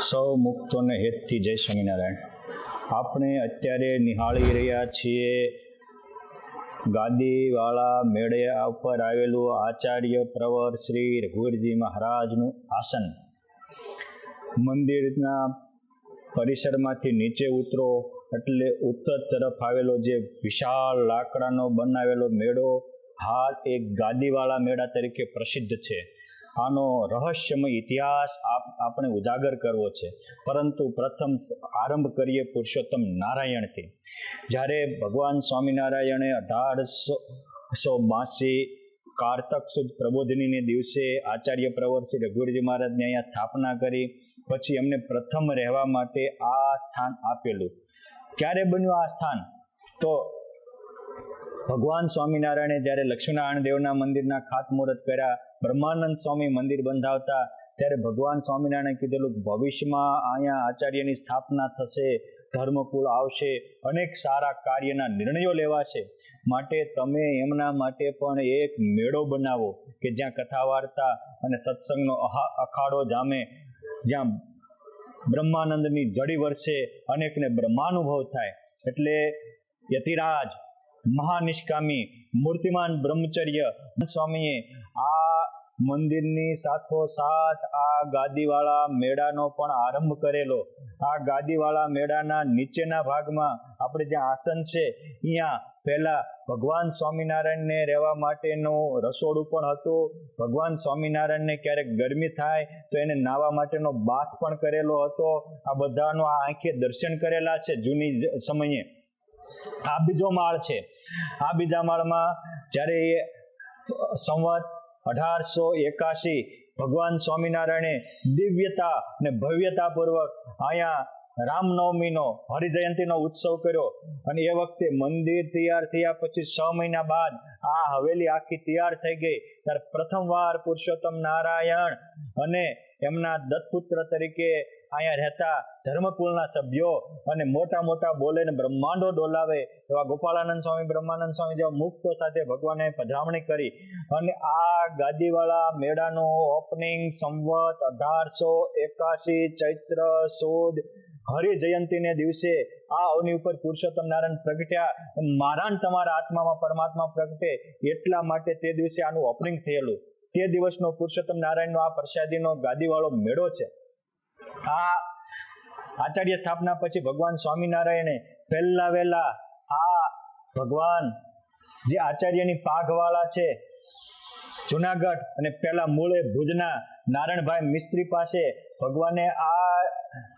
સૌ મુક્તોને હેતથી જય સ્વામિનારાયણ. આપણે અત્યારે નિહાળી રહ્યા છીએ ગાદીવાળા મેળા ઉપર આવેલું આચાર્ય પ્રવર શ્રી રઘુવીરજી મહારાજનું આસન. મંદિરના પરિસરમાંથી નીચે ઉતરો એટલે ઉત્તર તરફ આવેલો જે વિશાળ લાકડાનો બનાવેલો મેળો હાલ એક ગાદીવાળા મેળા તરીકે પ્રસિદ્ધ છે. આનો રહસ્યમય ઇતિહાસ આપણે ઉજાગર કરવો છે, પરંતુ પ્રથમ આરંભ કરીએ પુરુષોત્તમ નારાયણથી. જ્યારે ભગવાન સ્વામિનારાયણે 1882 કારતક સુદ પ્રબોધિનીને દિવસે આચાર્ય પ્રવર શ્રી રઘુવીરજી મહારાજની અહીંયા સ્થાપના કરી. પછી એમને પ્રથમ રહેવા માટે આ સ્થાન આપેલું. ક્યારે બન્યું આ સ્થાન? તો ભગવાન સ્વામિનારાયણે જ્યારે લક્ષ્મીનારાયણ દેવના મંદિરના ખાતમુહૂર્ત કર્યા, બ્રહ્માનંદ સ્વામી મંદિર બંધાવતા, ત્યારે ભગવાન સ્વામિનારાયણે કીધેલું ભવિષ્યમાં અહીંયા આચાર્યની સ્થાપના થશે, ધર્મકુળ આવશે, અનેક સારા કાર્યના નિર્ણયો લેવાશે, માટે તમે એમના માટે પણ એક મેળો બનાવો કે જ્યાં કથા વાર્તા અને સત્સંગનો અખાડો જામે, જ્યાં બ્રહ્માનંદની જડી વર્ષે અનેકને બ્રહ્માનુભવ થાય. એટલે યતિરાજ મહાનિષ્કામી મૂર્તિમાન બ્રહ્મચર્ય સ્વામીએ આ મંદિરની સાથોસાથ આ ગાદીવાળા મેળાનો પણ આરંભ કરેલો. આ ગાદીવાળા મેળાના નીચેના ભાગમાં આપણે જ્યાં આસન છે, અહીંયા પહેલા ભગવાન સ્વામિનારાયણને રહેવા માટેનું રસોડું પણ હતું. ભગવાન સ્વામિનારાયણને ક્યારેક ગરમી થાય તો એને નાહવા માટેનો બાથ પણ કરેલો હતો. આ બધાનો આ આંખે દર્શન કરેલા છે જૂની સમયે. આ બીજો માળ છે. આ બીજા માળમાં જ્યારે સંવત 1881 ભગવાન સ્વામિનારાયણે દિવ્યતા અને ભવ્યતા પૂર્વક અહીંયા રામનવમીનો હરિજયંતીનો ઉત્સવ કર્યો. અને એ વખતે મંદિર તૈયાર થયા પછી 6 મહિના બાદ આ હવેલી આખી તૈયાર થઈ ગઈ. ત્યારે પ્રથમવાર પુરુષોત્તમ નારાયણ અને એમના દત્તપુત્ર તરીકે અહીંયા રહેતા ધર્મકુળના સભ્યો અને મોટા મોટા બોલે ને બ્રહ્માંડો ડોલાવે એવા ગોપાળાનંદ સ્વામી, બ્રહ્માનંદ સ્વામી જેવા મુક્તો સાથે ભગવાને પધરામણી કરી. અને આ ગાદીવાળા મેળાનું ઓપનિંગ સંવત 1881 ચૈત્ર સુદ હરિજયંતીને દિવસે આ અવની ઉપર પુરુષોત્તમ નારાયણ પ્રગટ્યા. મારા તમારા આત્મામાં પરમાત્મા પ્રગટે એટલા માટે તે દિવસે આનું ઓપનિંગ થયેલું. તે દિવસનો પુરુષોત્તમ નારાયણનો આ પ્રસાદીનો ગાદીવાળો મેળો છે. આ આચાર્ય સ્થાપના પછી ભગવાન સ્વામિનારાયણે પહેલા વહેલા આ ભગવાન જે આચાર્યની પાઘવાળા છે જુનાગઢ અને પેલા મૂળે ભુજના નારાયણભાઈ મિસ્ત્રી પાસે ભગવાને આ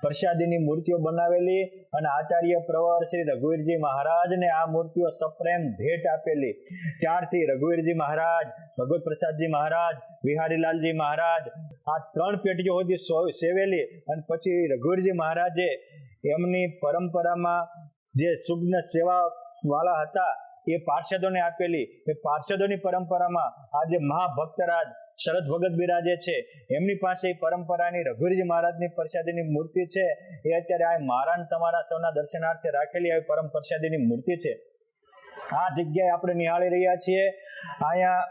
પ્રસાદીની મૂર્તિઓ બનાવેલી અને આચાર્ય પ્રવર શ્રી રઘુવીરજી મહારાજને આ મૂર્તિઓ સપ્રેમ ભેટ આપેલી. ત્યારથી રઘુવીરજી મહારાજ, ભગવત પ્રસાદજી મહારાજ, વિહારીલાલજી મહારાજ આ 3 પેઢીઓ સુધી સેવેલી. અને પછી રઘુવીરજી મહારાજે એમની પરંપરામાં જે સુગ્ન સેવા વાળા હતા એ પાર્ષદોને આપેલી. એ પાર્ષદોની પરંપરામાં આજે મહાભક્તરાજ શરદ ભગત બિરાજે છે, એમની પાસે પરંપરાની રઘુવીરજી મહારાજની પ્રસાદીની મૂર્તિ છે. એ અત્યારે આ મારા તમારા સૌના દર્શનાર્થે રાખેલી આવી પરમ પ્રસાદીની મૂર્તિ છે. આ જગ્યાએ આપણે નિહાળી રહ્યા છીએ. અહીંયા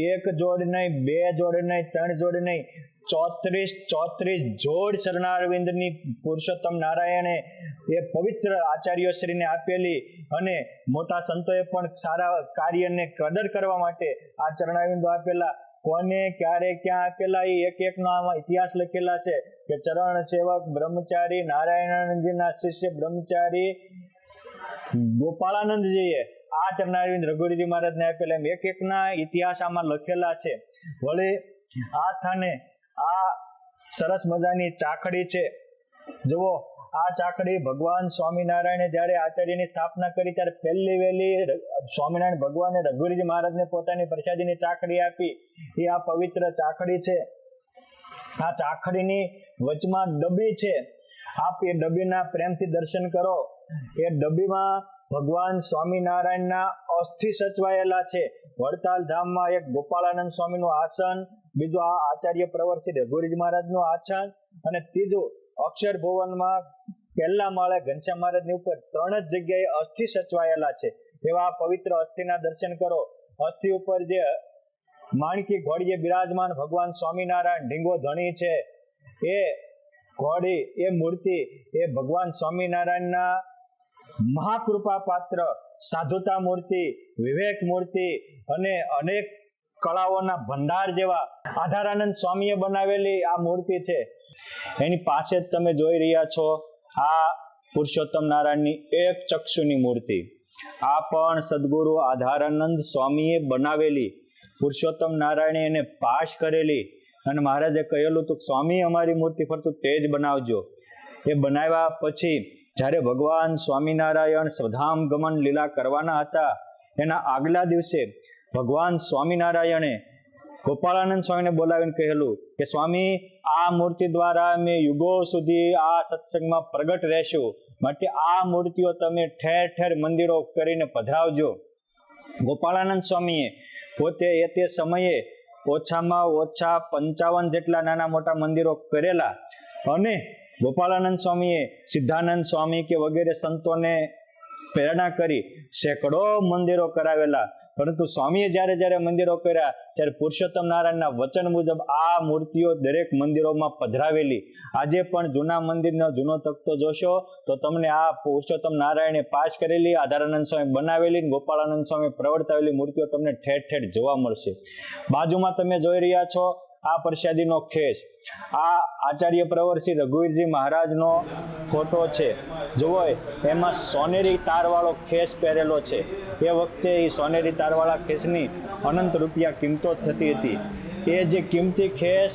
1 જોડ નહીં, 2 જોડ નહીં, 3 જોડ નહીં, 34 જોડ શરણારવિંદની પુરુષોત્તમ નારાયણે એ પવિત્ર આચાર્યશ્રીને આપેલી. અને મોટા સંતોએ પણ સારા કાર્યને કદર કરવા માટે આ ચરણારવિંદો આપેલા. કોને ક્યારે ક્યાં આપેલા એ એક નો આમાં ઇતિહાસ લખેલા છે કે ચરણ સેવક બ્રહ્મચારી નારાયણજીના શિષ્ય બ્રહ્મચારી ગોપાળાનંદજીએ આ ચરણારવિંદ રઘુવીરજી મહારાજને આપેલા. એમ એક ના ઇતિહાસ આમાં લખેલા છે. વળી આ સ્થાને આ સરસ મજાની ચાકડી છે. જુઓ, આ ચાકડી ભગવાન સ્વામિનારાયણે જ્યારે આચાર્યની સ્થાપના કરી ત્યારે પહેલી વહેલી સ્વામિનારાયણ ભગવાને રઘુવીરજી મહારાજને પોતાની પ્રસાદીની ચાકડી આપી. એ આ પવિત્ર ચાકડી છે. આ ચાકડીની વચમાં ડબ્બી છે. આપ એ ડબ્બીના પ્રેમથી દર્શન કરો. એ ડબ્બીમાં ભગવાન સ્વામિનારાયણના અસ્થિ સચવાયેલા છે. વડતાલ ધામમાં એક ગોપાળાનંદ સ્વામીનું આસન, બીજું આ આચાર્ય પ્રવર શ્રી રઘુવીરજી મહારાજનું આસન, અને ત્રીજું અક્ષર ભુવનમાં પહેલા માળે ઘનશ્યામ મહારાજની ઉપર 3 જ જગ્યાએ અસ્થિ સચવાયેલા છે. એવા પવિત્ર અસ્થિના દર્શન કરો. અસ્થિ ઉપર જે માણકી ઘોડીએ બિરાજમાન ભગવાન સ્વામિનારાયણ ઢીંગો ધણી છે, એ ઘોડી એ મૂર્તિ એ ભગવાન સ્વામિનારાયણના મહાકૃપા પાત્ર, સાધુતા મૂર્તિ, વિવેક મૂર્તિ અને અનેક કળાઓના ભંડાર જેવા આધારાનંદ સ્વામીએ બનાવેલી આ મૂર્તિ છે. એની પાસે જ તમે જોઈ રહ્યા છો આ પુરુષોત્તમ નારાયણની એક ચક્ષુની મૂર્તિ. આ પણ સદગુરુ આધારાનંદ સ્વામીએ બનાવેલી, પુરુષોત્તમ નારાયણે એને પાશ કરેલી. અને મહારાજે કહેલું હતું સ્વામી અમારી મૂર્તિ ફરતું તે જ બનાવજો. એ બનાવ્યા પછી જ્યારે ભગવાન સ્વામિનારાયણ સ્વધામ ગમન લીલા કરવાના હતા, એના આગલા દિવસે ભગવાન સ્વામિનારાયણે ગોપાળાનંદ સ્વામીને બોલાવીને કહેલું કે સ્વામી, આ મૂર્તિ દ્વારા અમે યુગો સુધી આ સત્સંગમાં પ્રગટ રહેશું, માટે આ મૂર્તિઓ તમે ઠેર ઠેર મંદિરો કરીને પધરાવજો. ગોપાળાનંદ સ્વામીએ પોતે એ તે સમયે ઓછામાં ઓછા 55 જેટલા નાના મોટા મંદિરો કરેલા. અને ગોપાળાનંદ સ્વામીએ સિદ્ધાનંદ સ્વામી કે વગેરે સંતોને પ્રેરણા કરી સેંકડો મંદિરો કરાવેલા. પરંતુ સ્વામીએ જ્યારે જ્યારે મંદિરો કર્યા ત્યારે પુરુષોત્તમ નારાયણના વચન મુજબ આ મૂર્તિઓ દરેક મંદિરોમાં પધરાવેલી. આજે પણ જૂના મંદિરનો જૂનો તખતો જોશો તો તમને આ પુરુષોત્તમ નારાયણે પાશ કરેલી, આધારાનંદ સ્વામી બનાવેલી, ગોપાળાનંદ સ્વામી પ્રવર્તાવેલી મૂર્તિઓ તમને ઠેર ઠેર જોવા મળશે. બાજુમાં તમે જોઈ રહ્યા છો આ પ્રસાદીનો ખેસ. આ આચાર્ય પ્રવર શ્રી રઘુવીરજી મહારાજનો ફોટો છે. જુઓ, એમાં સોનેરી તારવાળો ખેસ પહેરેલો છે. એ વખતે એ સોનેરી તારવાળા ખેસની અનંત રૂપિયા કિંમતો થતી હતી. એ જે કિંમતી ખેસ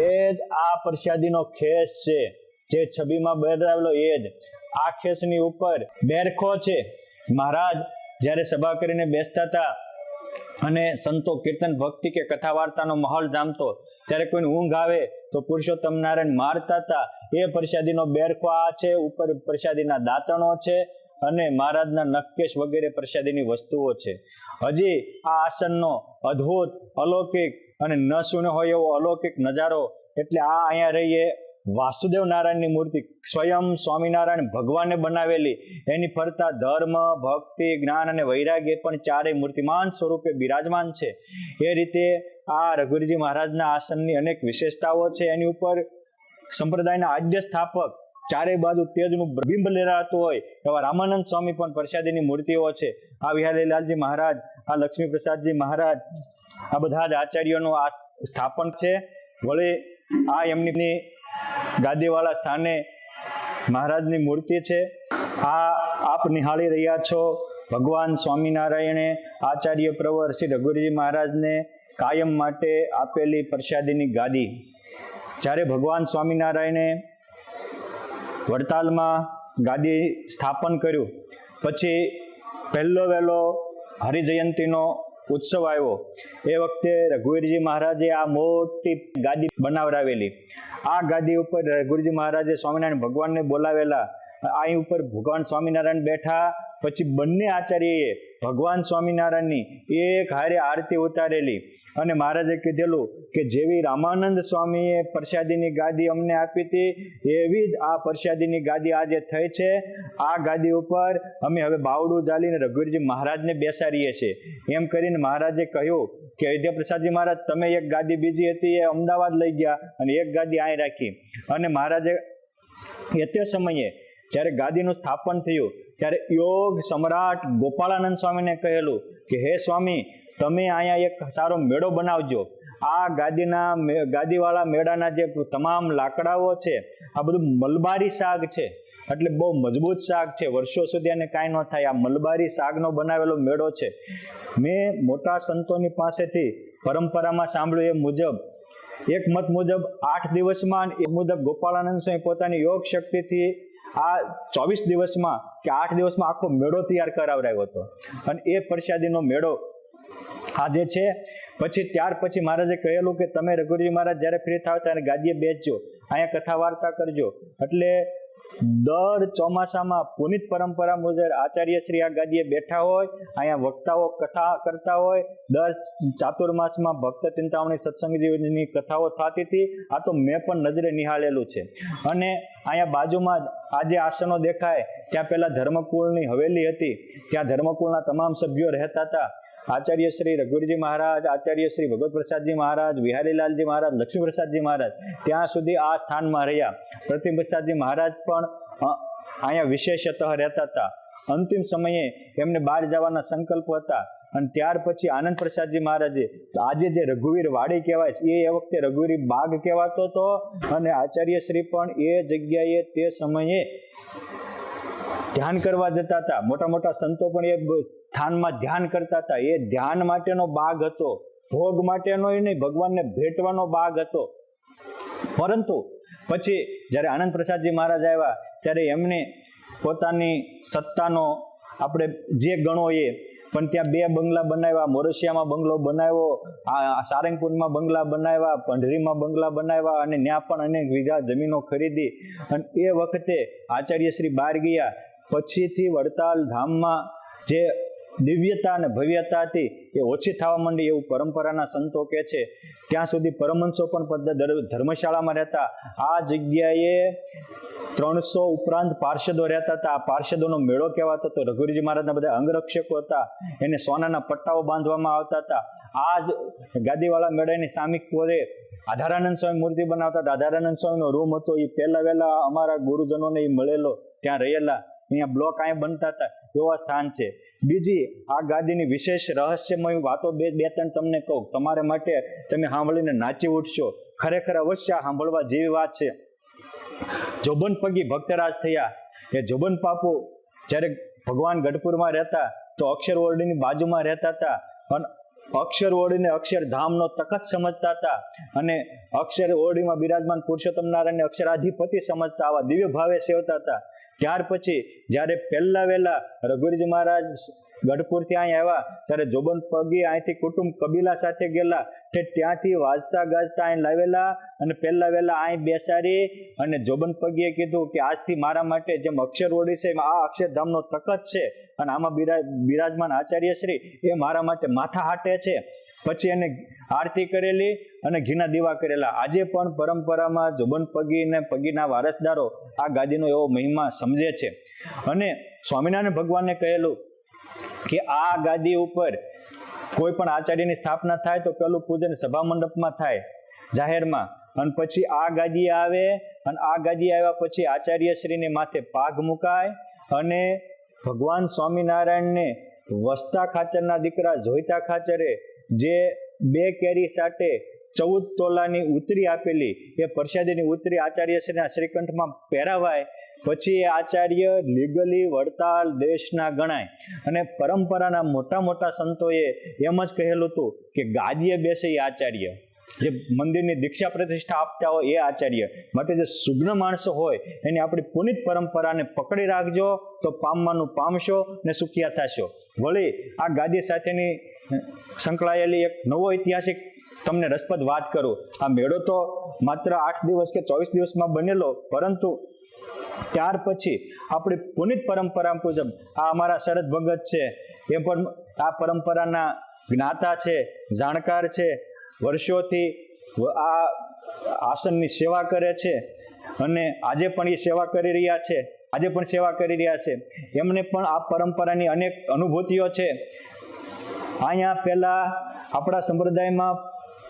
એ જ આ પ્રસાદીનો ખેસ છે, જે છબીમાં બદલાવેલો એ જ. આ ખેસની ઉપર બેરખો છે. મહારાજ જ્યારે સભા કરીને બેસતા હતા અને સંતો કીર્તન ભક્તિ કે કથા વાર્તાનો માહોલ જામતો ત્યારે કોઈને ઊંઘ આવે તો પુરુષોત્તમ નારાયણ મારતા હતા. એ પ્રસાદીનો બેરખો આ છે. ઉપર પ્રસાદીના દાંતણો છે અને મહારાજના નખકેશ વગેરે પ્રસાદીની વસ્તુઓ છે. હજી આ આસનનો અદ્ભુત, અલૌકિક અને ન સુનો હોય એવો અલૌકિક નજારો એટલે આ અહીંયા રહીએ વાસુદેવ નારાયણની મૂર્તિ સ્વયં સ્વામિનારાયણ ભગવાને બનાવેલી. એની ફરતા ધર્મ, ભક્તિ, જ્ઞાન અને વૈરાગ્ય પણ ચારેય મૂર્તિમાન સ્વરૂપે બિરાજમાન છે. એ રીતે આ રઘુવીરજી મહારાજના આસનની અનેક વિશેષતાઓ છે. એની ઉપર સંપ્રદાયના આદ્ય સ્થાપક ચારે બાજુ તેજનું બિંબ લહેરાતું હોય એવા રામાનંદ સ્વામી પણ પ્રસાદીની મૂર્તિઓ છે. આ વિહારીલાલજી મહારાજ, આ લક્ષ્મી પ્રસાદજી મહારાજ, આ બધા જ આચાર્યોનું આ સ્થાપન છે. વળી આ એમની ગાદીવાળા સ્થાને મહારાજની મૂર્તિ છે. આ આપ નિહાળી રહ્યા છો ભગવાન સ્વામિનારાયણે આચાર્ય પ્રવર શ્રી રઘુવીરજી મહારાજને કાયમ માટે આપેલી પ્રસાદીની ગાદી. જ્યારે ભગવાન સ્વામિનારાયણે વડતાલમાં ગાદી સ્થાપન કર્યું પછી પહેલો વહેલો હરિજયંતીનો ઉત્સવ આવ્યો. એ વખતે રઘુવીરજી મહારાજે આ મોટી ગાદી બનાવરાવેલી. આ ગાદી ઉપર રઘુવીરજી મહારાજે સ્વામિનારાયણ ભગવાનને બોલાવેલા. અહીં ઉપર ભગવાન સ્વામિનારાયણ બેઠા. પછી બંને આચાર્યએ ભગવાન સ્વામિનારાયણની એક હારે આરતી ઉતારેલી અને મહારાજે કીધેલું કે જેવી રામાનંદ સ્વામીએ પ્રસાદીની ગાદી અમને આપી હતી એવી જ આ પ્રસાદીની ગાદી આજે થઈ છે. આ ગાદી ઉપર અમે હવે બાવડું ચાલીને રઘુવીરજી મહારાજને બેસાડીએ છીએ. એમ કરીને મહારાજે કહ્યું કે અયોધ્યા પ્રસાદજી મહારાજ, તમે એક ગાદી બીજી હતી એ અમદાવાદ લઈ ગયા અને એક ગાદી અહીં રાખી. અને મહારાજે એ તે સમયે જ્યારે ગાદીનું સ્થાપન થયું ત્યારે યોગ સમ્રાટ ગોપાળાનંદ સ્વામીને કહેલું કે હે સ્વામી, તમે અહીંયા એક સારો મેળો બનાવજો. આ ગાદીવાળા મેળાના જે તમામ લાકડાઓ છે આ બધું મલબારી શાક છે, એટલે બહુ મજબૂત શાક છે, વર્ષો સુધી એને કાંઈ ન થાય. આ મલબારી શાકનો બનાવેલો મેળો છે. મેં મોટા સંતોની પાસેથી પરંપરામાં સાંભળ્યું એ મુજબ, એક મત મુજબ 8 દિવસમાં, એક મુજબ ગોપાળાનંદ સ્વામી પોતાની યોગ શક્તિથી આ 24 દિવસમાં કે 8 દિવસમાં આખો મેળો તૈયાર કરાવરાયો હતો. અને એ પ્રસાદીનો મેળો આજે છે. પછી ત્યાર પછી મહારાજે કહેલું કે તમે રઘુવીરજી મહારાજ જ્યારે ફ્રી થાવ ત્યારે ગાદીએ બેસજો, અહીંયા કથા વાર્તા કરજો. એટલે દર ચોમાસામાં પુનિત પરંપરા મુજબ આચાર્યશ્રી આ ગાદીએ બેઠા હોય, અહીંયા વક્તાઓ કથા કરતા હોય. દર ચાતુર્માસમાં ભક્ત ચિંતામણી સત્સંગજીની કથાઓ થતી હતી. આ તો મેં પણ નજરે નિહાળેલું છે. અને અહીંયા બાજુમાં જ આ જે આસનો દેખાય ત્યાં પહેલા ધર્મકુળની હવેલી હતી. ત્યાં ધર્મકુળના તમામ સભ્યો રહેતા હતા. આચાર્ય શ્રી રઘુવીરજી મહારાજ, આચાર્ય શ્રી ભગવત પ્રસાદજી મહારાજ, વિહારીલાલજી મહારાજ, લક્ષ્મી પ્રસાદજી મહારાજ ત્યાં સુધી આ સ્થાનમાં રહ્યા. પ્રતિમ પ્રસાદજી મહારાજ પણ અહીંયા વિશેષતઃ રહેતા હતા. અંતિમ સમયે એમને બહાર જવાના સંકલ્પ હતા અને ત્યાર પછી આનંદ પ્રસાદજી મહારાજે, આજે જે રઘુવીર વાડી કહેવાય છે એ વખતે રઘુવીર બાગ કહેવાતો હતો. અને આચાર્ય શ્રી પણ એ જગ્યાએ તે સમયે ધ્યાન કરવા જતા હતા. મોટા મોટા સંતો પણ એ સ્થાનમાં ધ્યાન કરતા હતા. એ ધ્યાન માટેનો બાગ હતો, ભોગ માટેનો નહીં, ભગવાનને ભેટવાનો બાગ હતો. પરંતુ પછી જ્યારે આનંદ પ્રસાદજી મહારાજ આવ્યા ત્યારે એમને પોતાની સત્તાનો આપણે જે ગણો એ પણ ત્યાં 2 બંગલા બનાવ્યા. મોરસિયામાં બંગલો બનાવ્યો, સારંગપુરમાં બંગલા બનાવ્યા, પંઢરીમાં બંગલા બનાવ્યા અને ત્યાં પણ અનેક વીઘા જમીનો ખરીદી. અને એ વખતે આચાર્ય શ્રી બહાર ગયા પછીથી વડતાલ ધામમાં જે દિવ્યતા અને ભવ્યતા હતી એ ઓછી થવા માંડી એવું પરંપરાના સંતો કહે છે. ત્યાં સુધી પરમહંસો પણ ધર્મશાળામાં રહેતા. આ જગ્યાએ 300 ઉપરાંત પાર્ષદો રહેતા હતા. આ પાર્ષદોનો મેળો કહેવાતો હતો. રઘુવીરજી મહારાજના બધા અંગરક્ષકો હતા, એને સોનાના પટ્ટાઓ બાંધવામાં આવતા હતા. આ જ ગાદીવાળા મેળાની સામિક પોરે આધારાનંદ સ્વામી મૂર્તિ બનાવતા હતા. આધારાનંદ સ્વામીનો રૂમ હતો એ પહેલા વહેલા અમારા ગુરુજનોને એ મળેલો, ત્યાં રહેલા. અહીંયા બ્લોક અહીંયા બનતા હતા, એવા સ્થાન છે. બીજી આ ગાદીની વિશેષ રહસ્યમય વાતો બે ત્રણ તમને કહું, તમારા માટે તમે સાંભળીને નાચી ઉઠશો. ખરેખર અવશ્ય સાંભળવા જેવી વાત છે. જોબન પગી ભક્તરાજ થયા. એ જોબન બાપુ જ્યારે ભગવાન ગઢપુરમાં રહેતા તો અક્ષર ઓરડીની બાજુમાં રહેતા હતા અને અક્ષર ઓરડીને અક્ષરધામનો તખત સમજતા હતા અને અક્ષર ઓરડીમાં બિરાજમાન પુરુષોત્તમ નારાયણને અક્ષરાધિપતિ સમજતા, આવા દિવ્ય ભાવે સેવતા હતા. ત્યાર પછી જ્યારે પહેલા વહેલા રઘુવીરજી મહારાજ ગઢપુરથી અહીં આવ્યા ત્યારે જોબન પગી અહીંથી કુટુંબ કબીલા સાથે ગયેલા, ત્યાંથી વાજતા ગાજતા અહીં લાવેલા અને પહેલા વહેલા અહીં બેસાડી અને જોબન પગીએ કીધું કે આજથી મારા માટે જેમ અક્ષર ઓરડી છે આ અક્ષરધામનો તખત છે અને આમાં બિરાજમાન આચાર્ય શ્રી એ મારા માટે માથા હાટે છે. પછી એને આરતી કરેલી અને ઘીના દીવા કરેલા. આજે પણ પરંપરામાં જોબન પગી ને પગીના વારસદારો આ ગાદીનો એવો મહિમા સમજે છે. અને સ્વામિનારાયણ ભગવાને કહેલું કે આ ગાદી ઉપર કોઈ પણ આચાર્યની સ્થાપના થાય તો પેલું પૂજન સભા મંડપમાં થાય, જાહેરમાં. અને પછી આ ગાદી આવે અને આ ગાદી આવ્યા પછી આચાર્ય શ્રીને માથે પાઘ મુકાય અને ભગવાન સ્વામિનારાયણને વસતા ખાચરના દીકરા જોઈતા ખાચરે જે 2 કેરી સાથે 14 તોલાની ઉતરી આપેલી એ પ્રસાદીની ઉતરી આચાર્યશ્રીના શ્રીકંઠમાં પહેરાવાય પછી એ આચાર્ય લીગલી વડતાલ દેશના ગણાય. અને પરંપરાના મોટા મોટા સંતોએ એમ જ કહેલું હતું કે ગાદીએ બેસે એ આચાર્ય, જે મંદિરની દીક્ષા પ્રતિષ્ઠા આપતા હોય એ આચાર્ય. માટે જે સુગ્ન માણસો હોય એની આપણી પુનિત પરંપરાને પકડી રાખજો તો પામવાનું પામશો ને સુખિયા થશો. વળી આ ગાદી સાથેની સંકળાયેલી એક નવો ઐતિહાસિક તમને રસપ્રદ વાત કરું. આ મેળો તો માત્ર 8 દિવસ કે 24 દિવસમાં બનેલો, પરંતુ ત્યાર પછી આપણી પુનિત પરંપરા મુજબ આ અમારા શરદ ભગત છે, એ પણ આ પરંપરાના જ્ઞાતા છે, જાણકાર છે, વર્ષોથી આ આસનની સેવા કરે છે અને આજે પણ એ સેવા કરી રહ્યા છે. એમને પણ આ પરંપરાની અનેક અનુભૂતિઓ છે. અહીંયા પહેલા આપણા સંપ્રદાયમાં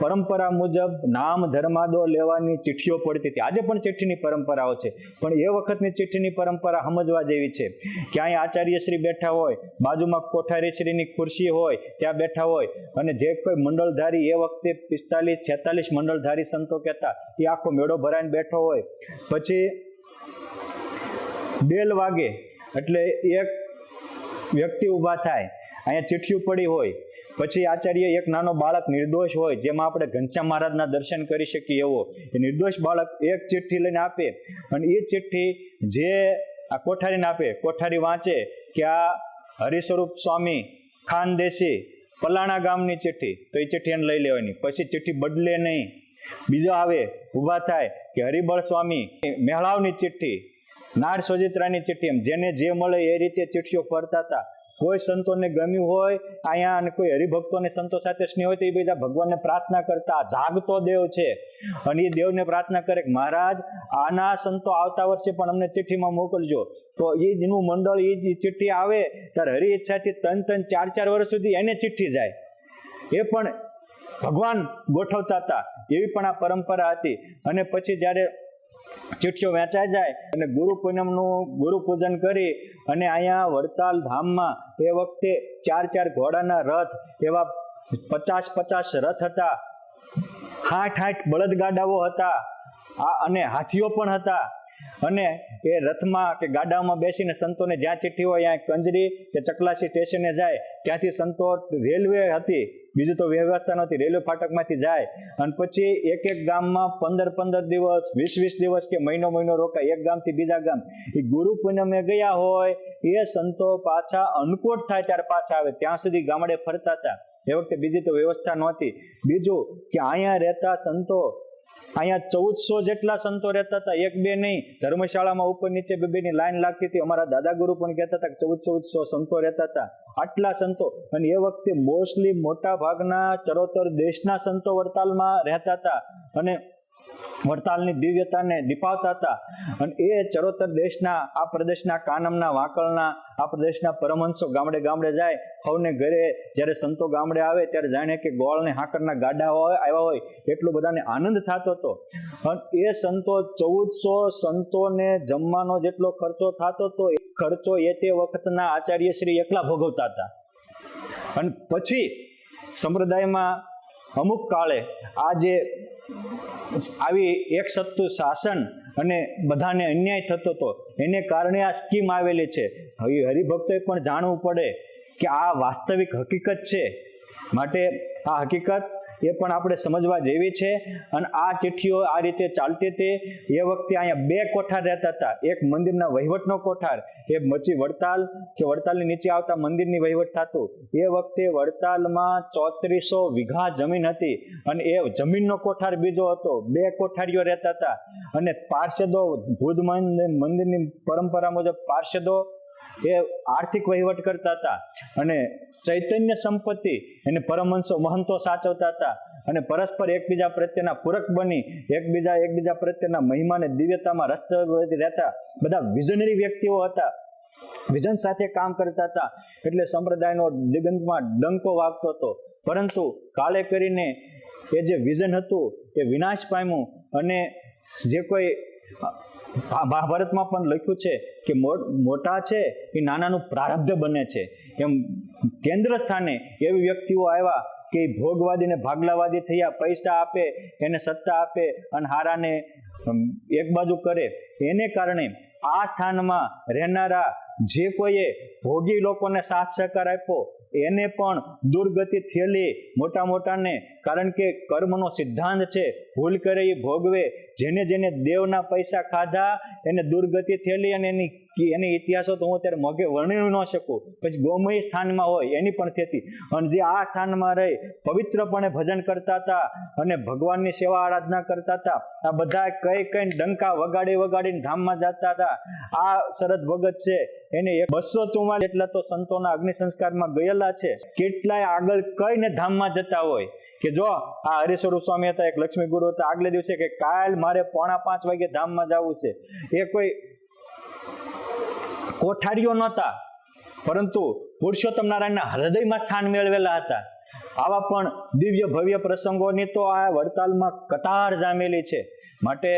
પરંપરા મુજબ નામ ધર્માદો લેવાની ચિઠ્ઠીઓ પડતી હતી. આજે પણ ચિઠ્ઠીની પરંપરાઓ છે, પણ એ વખતની ચિઠ્ઠીની પરંપરા સમજવા જેવી છે કે અહીંયા આચાર્યશ્રી બેઠા હોય, બાજુમાં કોઠારીશ્રીની ખુરશી હોય ત્યાં બેઠા હોય અને જે કોઈ મંડળધારી એ વખતે 45-46 મંડળધારી સંતો કહેતા એ આખો મેળો ભરાઈને બેઠો હોય. પછી બેલ વાગે એટલે એક વ્યક્તિ ઊભા થાય, અહીંયા ચિઠ્ઠીઓ પડી હોય. પછી આચાર્ય એક નાનો બાળક નિર્દોષ હોય, જેમાં આપણે ઘનશ્યામ મહારાજના દર્શન કરી શકીએ એવો એ નિર્દોષ બાળક એક ચિઠ્ઠી લઈને આપે અને એ ચિઠ્ઠી જે આ કોઠારીને આપે, કોઠારી વાંચે કે આ હરિસ્વરૂપ સ્વામી ખાનદેશી પલાણા ગામની ચિઠ્ઠી, તો એ ચિઠ્ઠી એને લઈ લેવાની. પછી ચિઠ્ઠી બદલે નહીં. બીજો આવે ઊભા થાય કે હરિબળ સ્વામી મેળાવની ચિઠ્ઠી, નાર સોજિત્રાની ચિઠ્ઠી, એમ જેને જે મળે એ રીતે ચિઠ્ઠીઓ ફરતા હતા. કોઈ સંતોને ગમ્યું હોય અહીંયા અને કોઈ હરિભક્તોને સંતો સાથે સ્નેહ હોય તો એ બીજા ભગવાનને પ્રાર્થના કરતા, જાગતો દેવ છે અને એ દેવને પ્રાર્થના કરે કે મહારાજ આના સંતો આવતા વર્ષે પણ અમને ચિઠ્ઠીમાં મોકલજો. તો એ જેનું મંડળ એ જે ચિઠ્ઠી આવે ત્યારે હરિ ઈચ્છાથી 3-4 વર્ષ સુધી એને ચિઠ્ઠી જાય. એ પણ ભગવાન ગોઠવતા હતા, એવી પણ આ પરંપરા હતી. અને પછી જ્યારે ચિઠ્ઠીઓ વહેંચાઈ જાય અને ગુરુ પૂનમનું ગુરુ પૂજન કરી અને અહીંયા વડતાલ ધામમાં એ વખતે 4 ઘોડાના રથ, એવા 50 રથ હતા, 60 બળદગાડાઓ હતા, અને હાથીઓ પણ હતા. અને એ રથમાં કે ગાડામાં બેસીને સંતોને જ્યાં ચિઠ્ઠી હોય ત્યાં કંજરી કે ચકલાસી સ્ટેશને જાય, ત્યાંથી સંતો રેલવે હતી, બીજું તો વ્યવસ્થા નહોતી, રેલવે ફાટકમાંથી જાય અને પછી એક ગામમાં 15 દિવસ 20 દિવસ કે મહિનો રોકાય, એક ગામથી બીજા ગામ. એ ગુરુ પૂનમે ગયા હોય એ સંતો પાછા અન્નકોટ થાય ત્યારે પાછા આવે, ત્યાં સુધી ગામડે ફરતા હતા. એ વખતે બીજી તો વ્યવસ્થા નહોતી. બીજું કે અહીંયા રહેતા સંતો, અહીંયા 1400 જેટલા સંતો રહેતા હતા, 1-2 નહીં. ધર્મશાળામાં ઉપર નીચે 2-2ની લાઈન લાગતી હતી. અમારા દાદા ગુરુ પણ કહેતા હતા કે 1400 સંતો રહેતા હતા. આટલા સંતો. અને એ વખતે મોસ્ટલી મોટા ભાગના ચરોતર દેશના સંતો વડતાલમાં રહેતા હતા અને વડતાલની દિવ્યતાને દીપાવતા હતા. અને એ ચરોતર દેશના, આ પ્રદેશના, કાનમના, વાંકલના, આ પ્રદેશના પરમહંસો ગામડે ગામડે જાય. સૌને ઘરે જ્યારે સંતો ગામડે આવે ત્યારે જાણે કે ગોળ ને હાકરના ગાડા આવ્યા હોય એટલો બધાને આનંદ થતો હતો. અને એ સંતો 1400 સંતોને જમવાનો જેટલો ખર્ચો થતો હતો, એ ખર્ચો એ તે વખતના આચાર્ય શ્રી એકલા ભોગવતા હતા. અને પછી સંપ્રદાયમાં અમુક કાળે આ જે આવી એક સત્તુ શાસન અને બધાને અન્યાય થતો હતો, એને કારણે આ સ્કીમ આવેલી છે. હવે હરિભક્તોએ પણ જાણવું પડે કે આ વાસ્તવિક હકીકત છે. માટે આ હકીકત એ પણ આપણે સમજવા જેવી છે. અને આ ચિઠ્ઠીઓ આ રીતે ચાલતી હતી. એ વખતે અહીંયા 2 કોઠાર રહેતા હતા. એક મંદિરના વહીવટનો કોઠાર, એ પછી વડતાલ કે વડતાલની નીચે આવતા મંદિરની વહીવટ થતું. એ વખતે વડતાલમાં 3400 વીઘા જમીન હતી અને એ જમીનનો કોઠાર બીજો હતો. 2 કોઠારીઓ રહેતા હતા. અને પાર્ષદો, ભુજ મંદિરની પરંપરા મુજબ પાર્ષદો એ આર્થિક વહીવટ કરતા હતા. અને ચૈતન્ય સંપત્તિ એને પરમહંસો મહંતો સાચવતા હતા. અને પરસ્પર એકબીજા પ્રત્યેના પૂરક બની એકબીજા પ્રત્યેના મહિમાને દિવ્યતામાં રસ રહેતા બધા વિઝનરી વ્યક્તિઓ હતા, વિઝન સાથે કામ કરતા હતા. એટલે સંપ્રદાયનો દિગંતમાં ડંકો વાગતો હતો. પરંતુ કાલે કરીને એ જે વિઝન હતું એ વિનાશ પામ્યું. અને જે કોઈ મહાભારતમાં પણ લખ્યું છે કે મોટા છે એ નાનાનું પ્રારબ્ધ બને છે. એમ કેન્દ્ર સ્થાને એવી વ્યક્તિઓ આવ્યા કે ભોગવાદી ને ભાગલાવાદી થયા, પૈસા આપે, એને સત્તા આપે અને હારાને એક બાજુ કરે. એને કારણે આ સ્થાનમાં રહેનારા જે કોઈએ ભોગી લોકોને સાથ સહકાર આપ્યો એને પણ દુર્ગતિ થયેલી મોટાને. કારણ કે કર્મનો સિદ્ધાંત છે, ભૂલ કરે એ ભોગવે. જેને દેવના પૈસા ખાધા એને દુર્ગતિ થયેલી. અને એની ઇતિહાસો તો હું અત્યારે મોગે વર્ણવી ન શકું. પછી ગોમય સ્થાનમાં હોય એની પણ થતી. અને જે આ સ્થાનમાં રહી પવિત્રપણે ભજન કરતા હતા અને ભગવાનની સેવા આરાધના કરતા હતા, આ બધા કઈ ડંકા વગાડીને ધામમાં જતા હતા. આ શરદ ભગત છે એને 244 એટલા તો સંતોના અગ્નિ સંસ્કારમાં ગયેલા છે. કેટલાય આગળ કઈને ધામમાં જતા હોય કે જો આ હરિસ્વરૂપ સ્વામી હતા, એક લક્ષ્મી ગુરુ હતા, આગલે દિવસે કે કાલ મારે 4:45 વાગે ધામમાં જવું છે. એ કોઈ કોઠારીઓ નહોતા, પરંતુ પુરુષોત્તમ નારાયણના હૃદયમાં સ્થાન મેળવેલા હતા. આવા પણ દિવ્ય ભવ્ય પ્રસંગોની તો આ વડતાલમાં કતાર જામેલી છે. માટે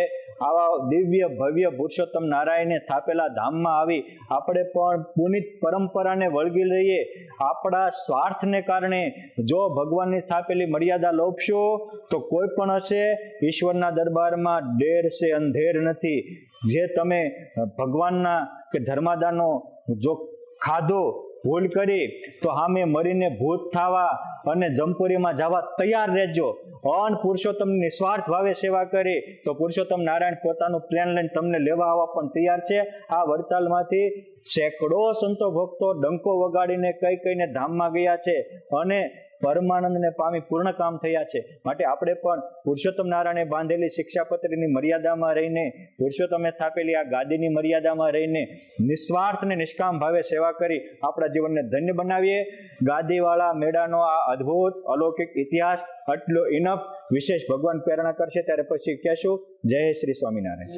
આવા દિવ્ય ભવ્ય પુરુષોત્તમ નારાયણે સ્થાપેલા ધામમાં આવી આપણે પણ પુનિત પરંપરાને વળગી લઈએ. આપણા સ્વાર્થને કારણે જો ભગવાનની સ્થાપેલી મર્યાદા લોપશો તો કોઈ પણ હશે ઈશ્વરના દરબારમાં ડેર છે, અંધેર નથી. જે તમે ભગવાનના કે ધર્માદાનો જો ખાધો, ભૂલ કરી તો સામે મરીને ભૂત થવા અને જમપુરીમાં જવા તૈયાર રહેજો. અને પુરુષોત્તમની નિસ્વાર્થ ભાવે સેવા કરી તો પુરુષોત્તમ નારાયણ પોતાનું પ્લેન લઈને તમને લેવા આવવા પણ તૈયાર છે. આ વડતાલમાંથી સેંકડો સંતો ભક્તો ડંકો વગાડીને કઈને ધામમાં ગયા છે અને પરમાનંદને પામી પૂર્ણ કામ થયા છે. માટે આપણે પણ પુરુષોત્તમ નારાયણે બાંધેલી શિક્ષાપત્રીની મર્યાદામાં રહીને, પુરુષોત્તમે સ્થાપેલી આ ગાદીની મર્યાદામાં રહીને નિસ્વાર્થ અને નિષ્કામ ભાવે સેવા કરી આપણા જીવનને ધન્ય બનાવીએ. ગાદીવાળા મેળાનો આ અદ્ભુત અલૌકિક ઇતિહાસ આટલો ઇનફ. વિશેષ ભગવાન પ્રેરણા કરશે ત્યારે પછી કહેશું. જય શ્રી સ્વામિનારાયણ.